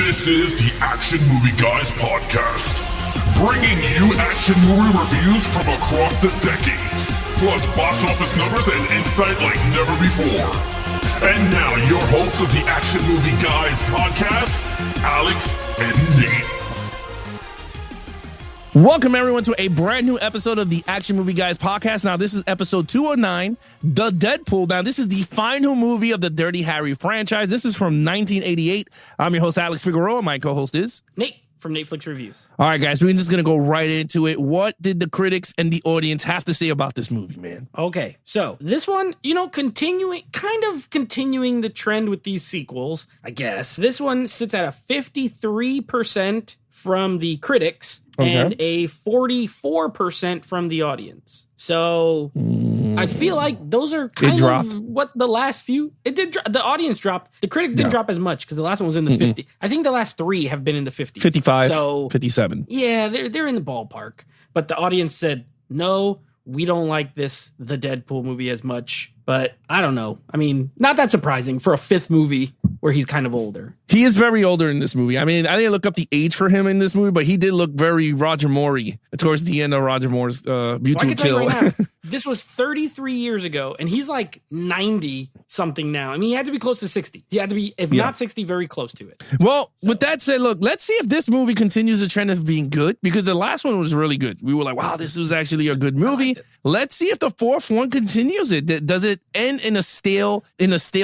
This is the Action Movie Guys podcast, bringing you action movie reviews from across the decades, plus box office numbers and insight like never before. And now, your hosts of the Action Movie Guys podcast, Alex and Nate. Welcome, everyone, to a brand new episode of the Action Movie Guys podcast. Now, this is episode 209, The Deadpool. Now, this is the final movie of the Dirty Harry franchise. This is from 1988. I'm your host, Alex Figueroa. My co-host is Nate from Netflix Reviews. All right, guys, we're just going to go right into it. What did the critics and the audience have to say about this movie, man? Okay, so this one, continuing the trend with these sequels, I guess. This one sits at a 53% from the critics and a 44% from the audience. So I feel like those are kind of what the last few, it did, the audience dropped. The critics didn't drop as much because the last one was in the 50. I think the last three have been in the 50s. 55, so 57. Yeah, they're in the ballpark. But the audience said, no, we don't like the Deadpool movie as much. But I don't know. I mean, not that surprising for a fifth movie where he's kind of older. He is very older in this movie. I mean, I didn't look up the age for him in this movie, but he did look very Roger Moore-y towards the end of Roger Moore's Mutual Kill. Right now, this was 33 years ago, and he's like 90-something now. I mean, he had to be close to 60. He had to be, if not 60, very close to it. Well, with that said, look, let's see if this movie continues the trend of being good, because the last one was really good. We were like, wow, this was actually a good movie. Let's see if the fourth one continues it. Does it end in a stale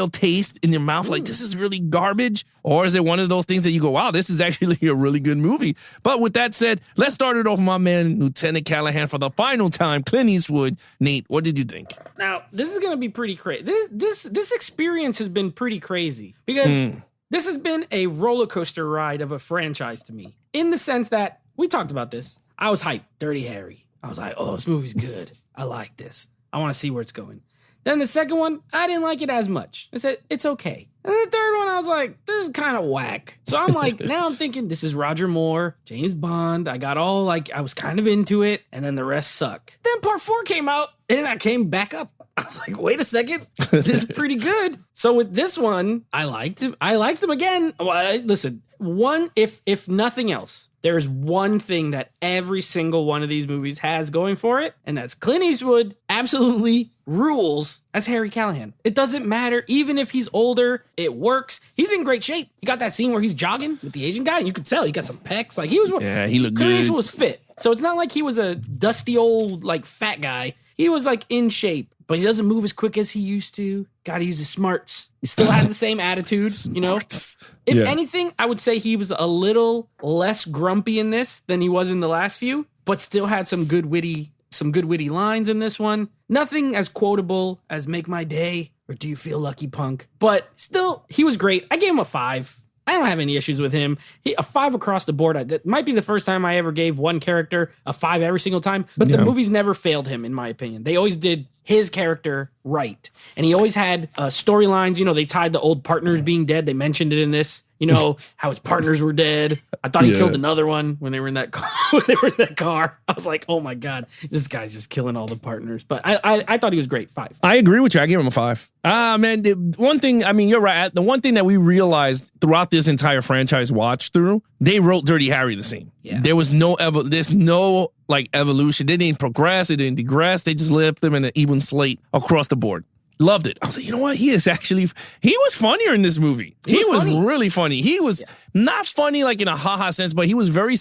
taste in your mouth? Like, this is really garbage? Or is it one of those things that you go, wow, this is actually a really good movie? But with that said, let's start it off with my man, Lieutenant Callahan, for the final time, Clint Eastwood. Nate, what did you think? Now, this is going to be pretty crazy. This experience has been pretty crazy because this has been a roller coaster ride of a franchise to me, in the sense that we talked about this. I was hyped. Dirty Harry. I was like, oh, this movie's good. I like this. I want to see where it's going. Then the second one, I didn't like it as much. I said, it's okay. And the third one, I was like, this is kind of whack. So I'm like, now I'm thinking, this is Roger Moore, James Bond. I got all like, I was kind of into it. And then the rest suck. Then part 4 came out and I came back up. I was like, wait a second, this is pretty good. So with this one, I liked him. I liked him again. Well, listen, if nothing else, there's one thing that every single one of these movies has going for it, and that's Clint Eastwood absolutely rules as Harry Callahan. It doesn't matter, even if he's older, it works. He's in great shape. You got that scene where he's jogging with the Asian guy, and you could tell he got some pecs. Like he looked good. Clint Eastwood was fit, so it's not like he was a dusty old like fat guy. He was like in shape, but he doesn't move as quick as he used to. Got to use his smarts. He still has the same attitude, If anything, I would say he was a little less grumpy in this than he was in the last few, but still had some good witty lines in this one. Nothing as quotable as "Make My Day" or "Do You Feel Lucky, Punk?" But still, he was great. I gave him a 5. I don't have any issues with him. A 5 across the board. That might be the first time I ever gave one character a 5 every single time, but the movies never failed him, in my opinion. They always did his character right. And he always had storylines. They tied the old partners being dead. They mentioned it in this. How his partners were dead. I thought he killed another one when they were in that car. I was like, oh my God, this guy's just killing all the partners. But I thought he was great. 5. I agree with you. I gave him a 5. Man, the one thing, I mean, you're right. The one thing that we realized throughout this entire franchise watch through, they wrote Dirty Harry the same. Yeah. There's no evolution. They didn't progress. They didn't digress. They just left them in an even slate across the board. Loved it. I was like, you know what? He was funnier in this movie. He was really funny. He was not funny like in a ha-ha sense, but he was very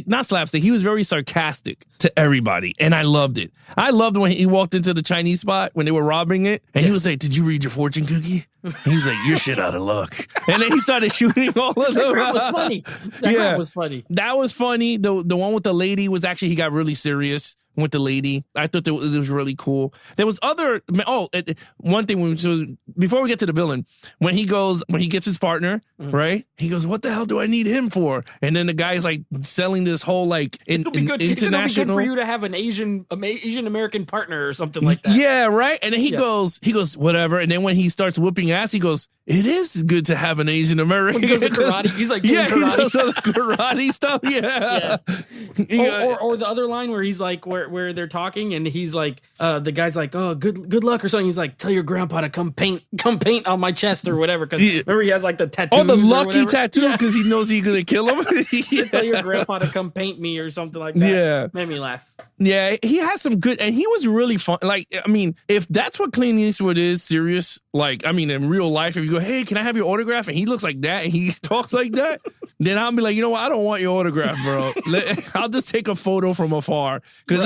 not slapstick. He was very sarcastic to everybody. And I loved it. I loved when he walked into the Chinese spot when they were robbing it. And he was like, did you read your fortune cookie? And he was like, you're shit out of luck. And then he started shooting all of them. That was funny. That was funny. That was funny. The one with the lady was actually, he got really serious with the lady. I thought it was really cool. There was one thing, before we get to the villain, when he gets his partner, right? He goes, what the hell do I need him for? And then the guy's like selling this whole like it'll be good. International. It'll be good for you to have an Asian American partner or something like that. Yeah, right. And then he goes, whatever. And then when he starts whooping ass, he goes, it is good to have an Asian American. When he does the karate, he's like doing karate. He does all the karate stuff. Yeah. Or the other line where he's like, where where they're talking and he's like, the guy's like, oh, good luck or something. He's like, tell your grandpa to come paint on my chest or whatever. Because remember he has like the tattoos. Oh, the lucky tattoo because he knows he's gonna kill him. Tell your grandpa to come paint me or something like that. Yeah, made me laugh. Yeah, he has some good, and he was really fun. Like, I mean, if that's what Clint Eastwood is, serious, like, I mean, in real life, if you go, hey, can I have your autograph? And he looks like that and he talks like that, then I'll be like, you know what? I don't want your autograph, bro. I'll just take a photo from afar. Because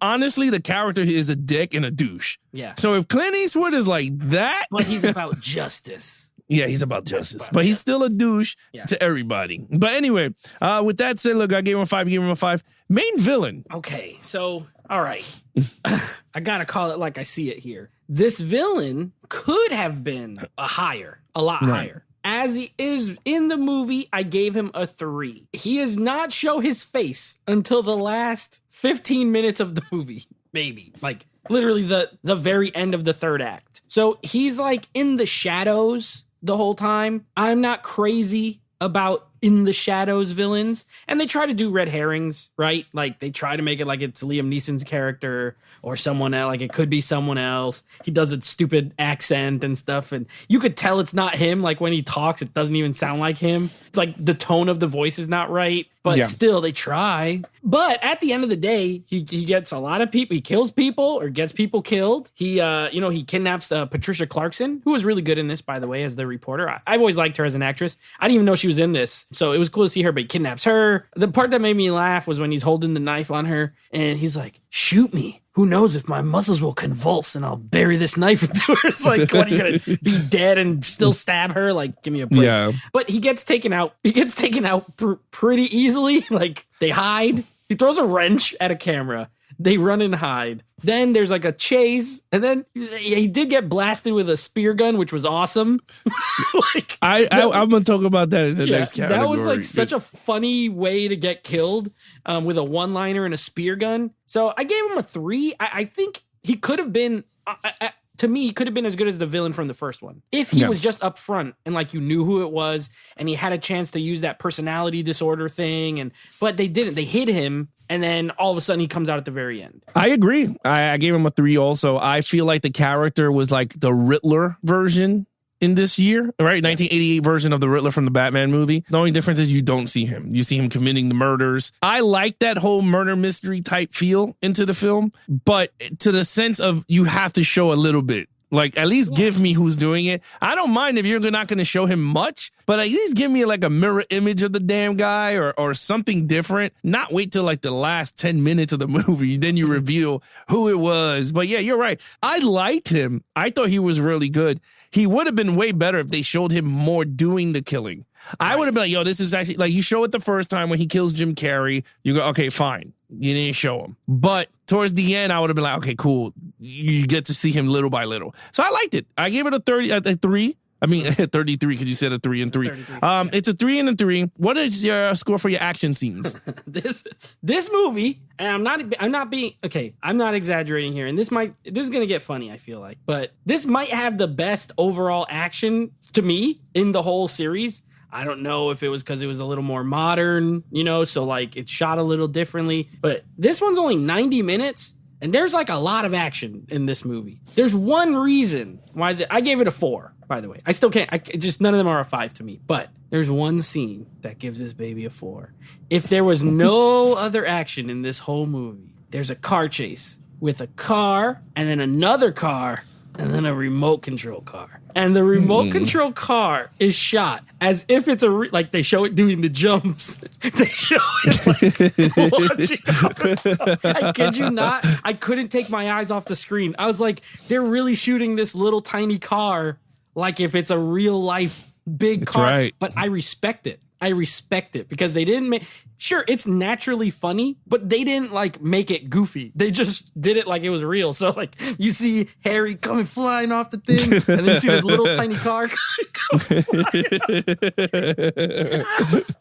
honestly, the character is a dick and a douche. Yeah. So if Clint Eastwood is like that. But he's about justice. Yeah, he's about justice. But he's still a douche to everybody. But anyway, with that said, look, I gave him a 5, gave him a 5. Main villain. Okay, so, all right. I got to call it like I see it here. This villain could have been a lot higher. As he is in the movie, I gave him a 3. He does not show his face until the last 15 minutes of the movie, maybe. Like, literally the very end of the third act. So he's like in the shadows the whole time. I'm not crazy about in the shadows villains, and they try to do red herrings, right? Like they try to make it like it's Liam Neeson's character or someone else, like it could be someone else. He does a stupid accent and stuff, and you could tell it's not him. Like when he talks, it doesn't even sound like him. It's like the tone of the voice is not right, but still they try. But at the end of the day, he gets a lot of people. He kills people or gets people killed. He he kidnaps Patricia Clarkson, who was really good in this, by the way, as the reporter. I've always liked her as an actress. I didn't even know she was in this. So it was cool to see her, but he kidnaps her. The part that made me laugh was when he's holding the knife on her and he's like, shoot me. Who knows if my muscles will convulse and I'll bury this knife into her. It's like, what, are you going to be dead and still stab her? Like, give me a break. Yeah. But he gets taken out. He gets taken out pretty easily. Like, they hide. He throws a wrench at a camera. They run and hide. Then there's like a chase, and then he did get blasted with a spear gun, which was awesome. I'm gonna talk about that in the next category. That was like such a funny way to get killed with a one-liner and a spear gun. So I gave him a 3. I think he could have been. To me, he could have been as good as the villain from the first one. If he was just up front and like you knew who it was and he had a chance to use that personality disorder thing. But they didn't. They hid him. And then all of a sudden he comes out at the very end. I agree. I gave him a 3 also. I feel like the character was like the Riddler version in this year, right? 1988 version of the Riddler from the Batman movie. The only difference is you don't see him. You see him committing the murders. I like that whole murder mystery type feel into the film, but to the sense of you have to show a little bit. Like, at least give me who's doing it. I don't mind if you're not going to show him much, but at least give me like a mirror image of the damn guy or something different. Not wait till like the last 10 minutes of the movie. Then you reveal who it was. But yeah, you're right. I liked him. I thought he was really good. He would have been way better if they showed him more doing the killing. I would have been like, yo, this is actually like you show it the first time when he kills Jim Carrey. You go, okay, fine. You didn't show him. But towards the end, I would have been like, okay, cool. You get to see him little by little. So I liked it. I gave it a 3. I mean, 33 because you said a 3 and 3. It's a 3 and a 3. What is your score for your action scenes? This movie, and I'm not exaggerating here, and this is gonna get funny, I feel like, but this might have the best overall action to me in the whole series. I don't know if it was because it was a little more modern, so like it's shot a little differently, but this one's only 90 minutes. And there's like a lot of action in this movie. There's one reason why I gave it a 4, by the way. I still can't. None of them are a 5 to me. But there's one scene that gives this baby a 4. If there was no other action in this whole movie, there's a car chase with a car and then another car and then a remote control car. And the remote control car is shot as if it's like they show it doing the jumps. They show it like watching. I kid you not. I couldn't take my eyes off the screen. I was like, they're really shooting this little tiny car like if it's a real life big car. Right. But I respect it. Because they didn't make... Sure, it's naturally funny, but they didn't, like, make it goofy. They just did it like it was real. So, like, you see Harry coming flying off the thing, and then you see this little tiny car come flying.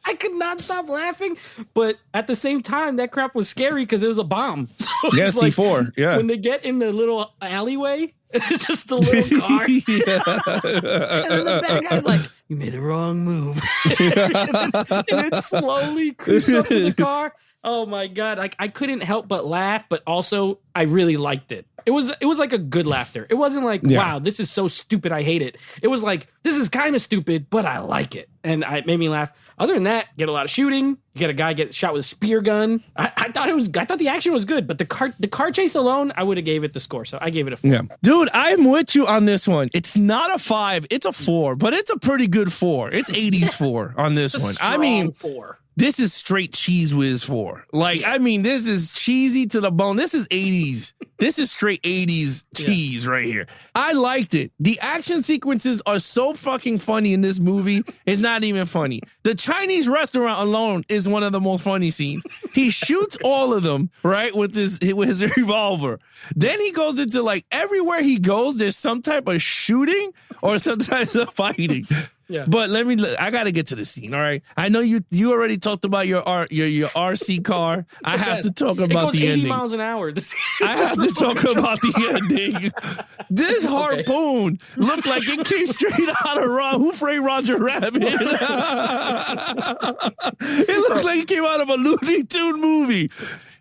I could not stop laughing, but at the same time, that crap was scary because it was a bomb. So yeah, C4, like, when they get in the little alleyway, it's just the little car. And then the bad guy's like, you made a wrong move. And it slowly creeps up to the car. Oh my God. I couldn't help but laugh, but also I really liked it. It was like a good laughter. It wasn't like, wow, this is so stupid, I hate it. It was like, this is kind of stupid, but I like it. And it made me laugh. Other than that, get a lot of shooting. You get a guy get shot with a spear gun. I thought the action was good, but the car chase alone, I would have gave it the score. So I gave it a 4. Yeah. Dude, I'm with you on this one. It's not a 5, it's a 4, but it's a pretty good 4. It's 80s 4 on this one. I mean, 4. This is straight cheese whiz 4. Like, I mean, this is cheesy to the bone. This is 80s. This is straight 80s cheese right here. I liked it. The action sequences are so fucking funny in this movie. It's not even funny. The Chinese restaurant alone is one of the most funny scenes. He shoots all of them, right, with his revolver. Then he goes into, like, everywhere he goes, there's some type of shooting or some type of fighting. Yeah. But I got to get to the scene, all right? I know you already talked about your RC car. I have to talk about the ending. 80 miles an hour. I have to talk about the ending. This harpoon looked like it came straight out of Who Framed Roger Rabbit? It looked like it came out of a Looney Tune movie.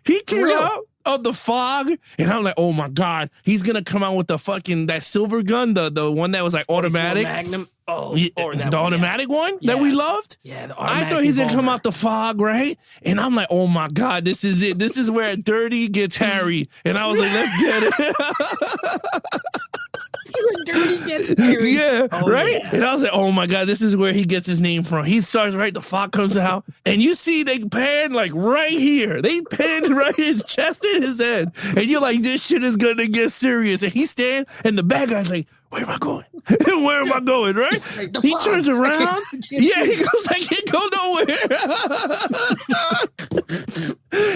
He came out of the fog, and I'm like, oh my God, he's gonna come out with that silver gun, the one that was like automatic. Magnum. Oh, the automatic one that we loved? Yeah, the automatic. I thought he's going to come out the fog, right? And I'm like, oh my God, this is it. This is where Dirty gets Harry. And I was like, let's get it. This is where Dirty gets Harry. Yeah, right? Yeah. And I was like, oh my God, this is where he gets his name from. He starts, right? The fog comes out. And you see they pan like right here. They pan right his chest and his head. And you're like, this shit is going to get serious. And he stands, and the bad guy's like, where am I going? Where am I going, right? He turns around. He goes, I can't go nowhere.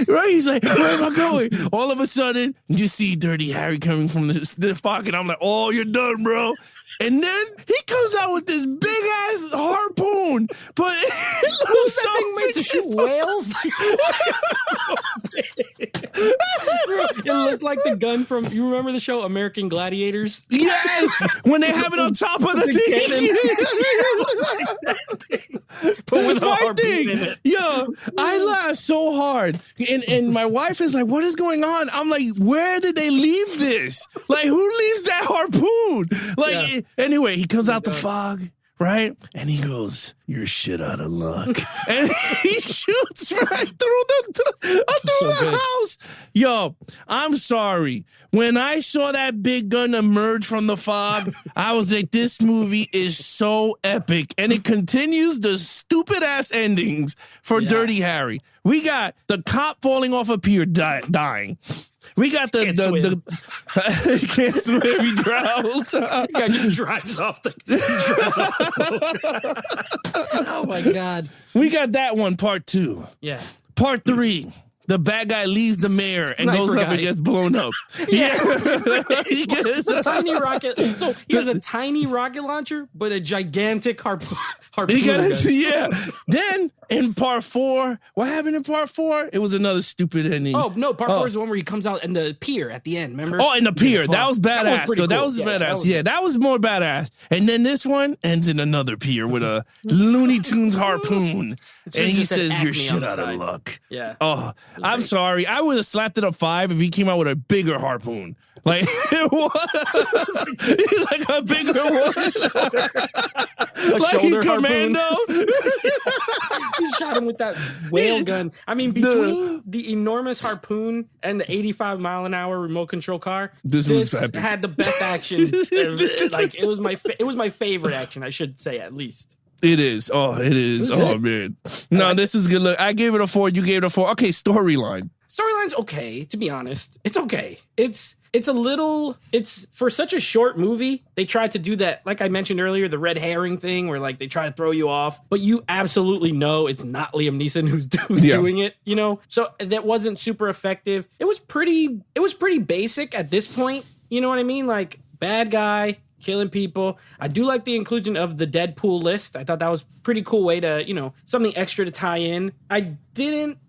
Right? He's like, where am I going? All of a sudden, you see Dirty Harry coming from the pocket. I'm like, oh, you're done, bro. And then he comes out with this big ass harpoon, but what's that thing made to shoot whales? It looked like the gun from, you remember the show American Gladiators? Yes, when they have it on top of the thing. But with a harpoon in it. Yo, I laughed so hard. And my wife is like, what is going on? I'm like, where did they leave this? Like, who leaves that harpoon? Like, anyway, he comes out the fog, right? And he goes, you're shit out of luck. And he shoots right through the house. Yo, I'm sorry. When I saw that big gun emerge from the fog, I was like, this movie is so epic. And it continues the stupid ass endings for Dirty Harry. We got the cop falling off a pier dying. We got the he can't swim, he drowns. The guy just drives off the boat. Oh my God. We got that one, part 2. Yeah. Part 3. The bad guy leaves the mayor and goes up and gets blown up. Yeah. He gets a tiny rocket. So he has a tiny rocket launcher, but a gigantic harpoon. Yeah. Then in part 4, what happened in part 4? It was another stupid ending. Oh, no. Part 4 is the one where he comes out in the pier at the end, remember? Oh, in the pier. That was badass. That was badass. Yeah, that was more badass. And then this one ends in another pier with a Looney Tunes harpoon. And he says, you're shit out of luck. Yeah. Oh, I'm sorry. I would have slapped it a 5 if he came out with a bigger harpoon. Like, it was like a bigger one. Like shoulder Commando. He shot him with that whale gun. I mean, between the enormous harpoon and the 85-mile-an-hour remote control car, this had the best action. Like, it was my favorite action, I should say, at least. It is. Oh, it is. Oh, man. No, this was good. Look, I gave it a 4. You gave it a 4. Okay, storyline. Storyline's okay, to be honest. It's okay. It's for such a short movie, they tried to do that, like I mentioned earlier, the red herring thing where like they try to throw you off, but you absolutely know it's not Liam Neeson who's doing it, you know? So that wasn't super effective. It was pretty basic at this point. You know what I mean? Like, bad guy killing people. I do like the inclusion of the Deadpool list. I thought that was a pretty cool way to, something extra to tie in. I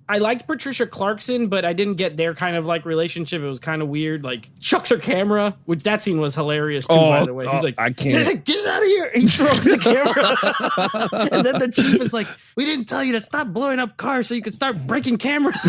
I liked Patricia Clarkson, but I didn't get their kind of like relationship. It was kind of weird. Like chucks her camera, which that scene was hilarious too, by the way. He's like, I can't. He's like, get out of here. He throws the camera. And then the chief is like, we didn't tell you to stop blowing up cars so you could start breaking cameras.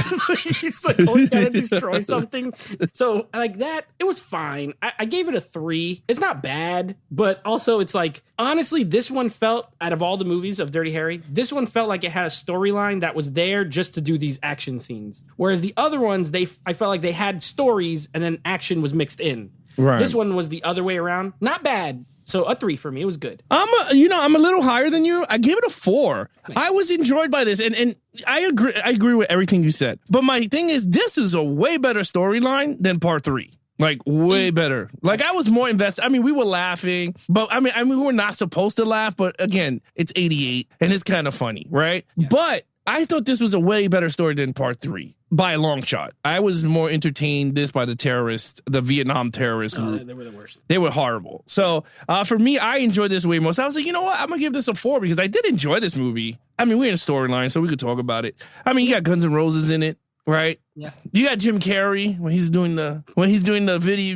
He's like, always got to destroy something. So like that, it was fine. I gave it a 3. It's not bad, but also it's like, honestly, this one felt, out of all the movies of Dirty Harry, this one felt like it had a storyline that was there just to do these action scenes. Whereas the other ones, I felt like they had stories and then action was mixed in. Right. This one was the other way around. Not bad. So a 3 for me. It was good. I'm a little higher than you. I gave it a 4. Nice. I was enjoyed by this, and I agree with everything you said. But my thing is, this is a way better storyline than part 3. Like, way better. Like, I was more invested. I mean, we were laughing, but I mean, we were not supposed to laugh. But again, it's 88, and it's kind of funny, right? Yeah. But I thought this was a way better story than part 3 by a long shot. I was more entertained by the Vietnam terrorist group. They were the worst. They were horrible. So for me, I enjoyed this way more. So I was like, you know what? I'm going to give this a 4 because I did enjoy this movie. I mean, we're in a storyline, so we could talk about it. I mean, you got Guns N' Roses in it. Right? Yeah. You got Jim Carrey when he's doing the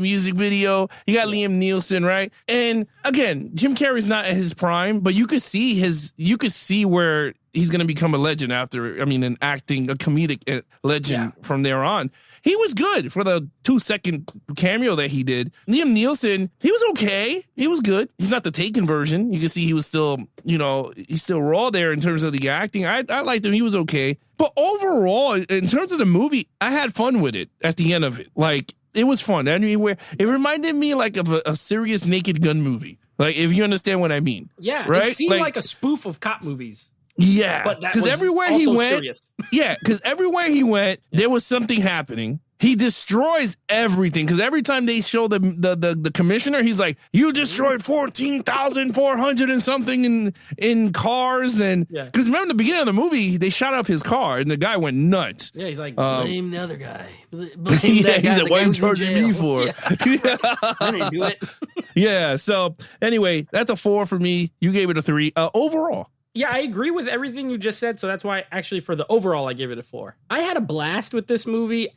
music video. You got Liam Neeson, right? And again, Jim Carrey's not at his prime, but you could see where he's going to become a legend a comedic legend from there on. He was good for the 2-second cameo that he did. Liam Neeson, he was okay. He was good. He's not the Taken version. You can see he was still, he's still raw there in terms of the acting. I liked him. He was okay. But overall, in terms of the movie, I had fun with it at the end of it. Like, it was fun. Anywhere, it reminded me like of a serious Naked Gun movie. Like, if you understand what I mean. Yeah, right? It seemed like a spoof of cop movies. Yeah, because everywhere he went, there was something happening. He destroys everything because every time they show the commissioner, he's like, "You destroyed 14,400 and something in cars." And because remember the beginning of the movie, they shot up his car and the guy went nuts. Yeah, he's like, blame the other guy. Blame that guy. He's like, "What are you charging me for?" I didn't do it. Yeah. So anyway, that's a 4 for me. You gave it a 3 overall. Yeah, I agree with everything you just said. So that's why, actually, for the overall, I gave it a 4. I had a blast with this movie.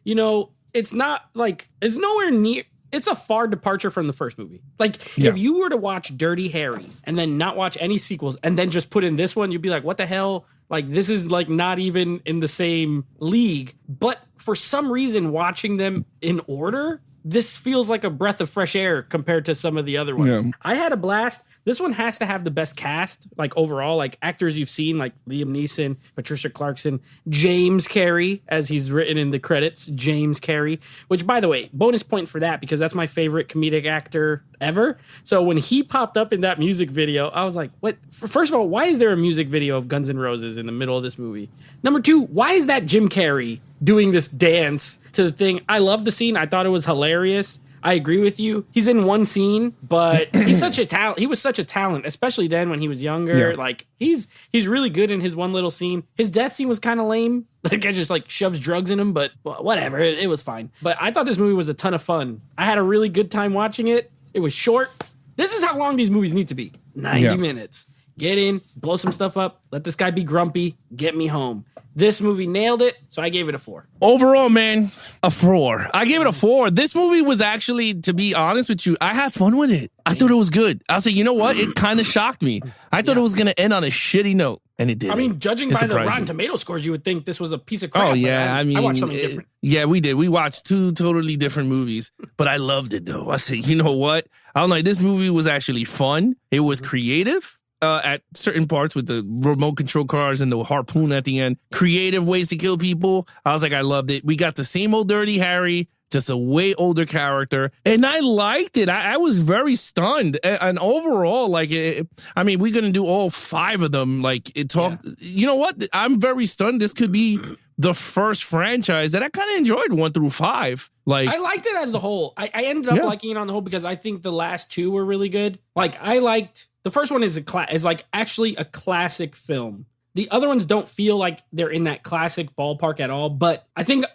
It's not like, it's nowhere near, it's a far departure from the first movie. Like, if you were to watch Dirty Harry and then not watch any sequels and then just put in this one, you'd be like, what the hell? Like, this is like not even in the same league. But for some reason, watching them in order, this feels like a breath of fresh air compared to some of the other ones. Yeah. I had a blast. This one has to have the best cast, like overall, like actors you've seen, like Liam Neeson, Patricia Clarkson, James Carey, as he's written in the credits, James Carey, which, by the way, bonus point for that, because that's my favorite comedic actor ever. So when he popped up in that music video, I was like, what? First of all, why is there a music video of Guns N' Roses in the middle of this movie? Number 2, why is that Jim Carrey doing this dance to the thing? I love the scene. I thought it was hilarious. I agree with you. He's in one scene, but he's such a talent. He was such a talent, especially then when he was younger. Yeah. Like, he's really good in his one little scene. His death scene was kind of lame. Like, I just like shoves drugs in him, but whatever. It was fine. But I thought this movie was a ton of fun. I had a really good time watching it. It was short. This is how long these movies need to be. 90 minutes. Get in, blow some stuff up, let this guy be grumpy, get me home. This movie nailed it, so I gave it a 4. Overall, man, a 4. I gave it a 4. This movie was actually, to be honest with you, I had fun with it. I thought it was good. I was like, you know what? It kind of shocked me. I thought it was going to end on a shitty note, and it did. I mean, judging by the Rotten Tomato scores, you would think this was a piece of crap. Oh, yeah. I watched something different. Yeah, we did. We watched 2 totally different movies, but I loved it, though. I said, you know what? I'm like, this movie was actually fun. It was creative. At certain parts with the remote control cars and the harpoon at the end. Creative ways to kill people. I was like, I loved it. We got the same old Dirty Harry, just a way older character. And I liked it. I was very stunned. And overall, like, we're going to do all 5 of them. Like, you know what? I'm very stunned. This could be the first franchise that I kind of enjoyed 1 through 5. Like, I liked it as the whole. I ended up liking it on the whole because I think the last 2 were really good. Like, I liked... The first one is like actually a classic film. The other ones don't feel like they're in that classic ballpark at all. But I think,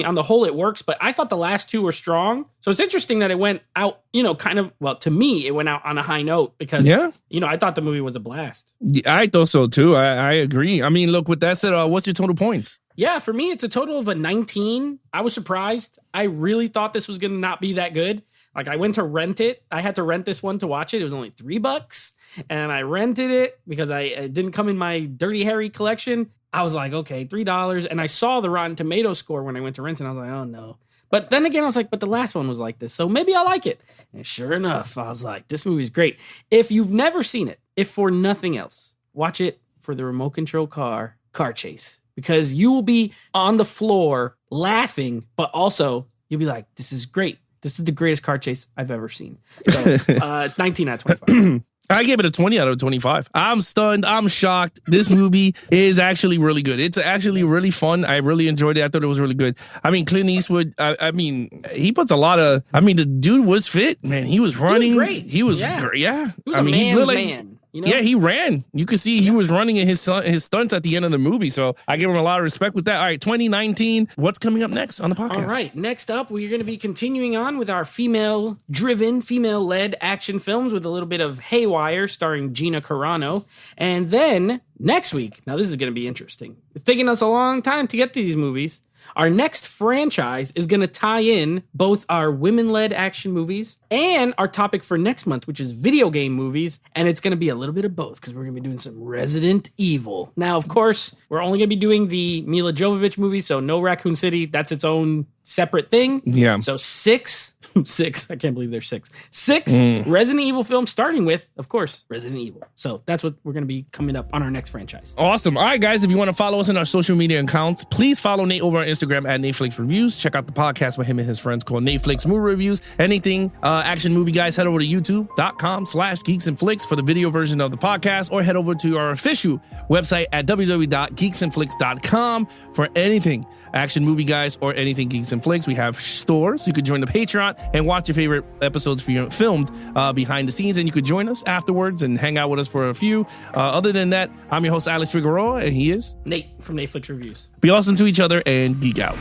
on the whole, it works. But I thought the last 2 were strong. So it's interesting that it went out, to me, it went out on a high note because, I thought the movie was a blast. Yeah, I thought so, too. I agree. I mean, look, with that said, what's your total points? Yeah, for me, it's a total of a 19. I was surprised. I really thought this was going to not be that good. Like, I went to rent it. I had to rent this one to watch it. It was only $3, and I rented it because it didn't come in my Dirty Harry collection. I was like, okay, $3. And I saw the Rotten Tomatoes score when I went to rent it, and I was like, oh, no. But then again, I was like, but the last one was like this, so maybe I'll like it. And sure enough, I was like, this movie's great. If you've never seen it, if for nothing else, watch it for the remote control car chase. Because you will be on the floor laughing, but also you'll be like, this is great. This is the greatest car chase I've ever seen. So 19 out of 25. I gave it a 20 out of 25. I'm stunned. I'm shocked. This movie is actually really good. It's actually really fun. I really enjoyed it. I thought it was really good. I mean, Clint Eastwood, I mean, he puts a lot of, I mean, the dude was fit, man. He was running. He was great. He was great. Yeah. He was he looked like, man. You know? Yeah, he ran. You could see he was running in his stunts at the end of the movie. So I give him a lot of respect with that. All right, 2019. What's coming up next on the podcast? All right, next up, we're going to be continuing on with our female-driven, female-led action films with a little bit of Haywire starring Gina Carano. And then next week, now this is going to be interesting. It's taking us a long time to get to these movies. Our next franchise is going to tie in both our women-led action movies and our topic for next month, which is video game movies. And it's going to be a little bit of both because we're going to be doing some Resident Evil. Now, of course, we're only going to be doing the Mila Jovovich movie, so no Raccoon City. That's its own separate thing. Yeah. So six, I can't believe there's six Resident Evil films, starting with, of course, Resident Evil. So that's what we're going to be coming up on our next franchise. Awesome. All right, guys, if you want to follow us on our social media accounts, please follow Nate over on Instagram at Netflix Reviews. Check out the podcast with him and his friends called Netflix Movie Reviews. Anything action movie, guys, head over to youtube.com/Geeks and Flicks for the video version of the podcast, or head over to our official website at www.geeksandflicks.com for anything action movie, guys, or anything Geeks and Flicks. We have stores. You could join the Patreon and watch your favorite episodes filmed behind the scenes, and you could join us afterwards and hang out with us for a few. Other than that, I'm your host, Alex Figueroa, and he is Nate from Netflix Reviews. Be awesome to each other and geek out.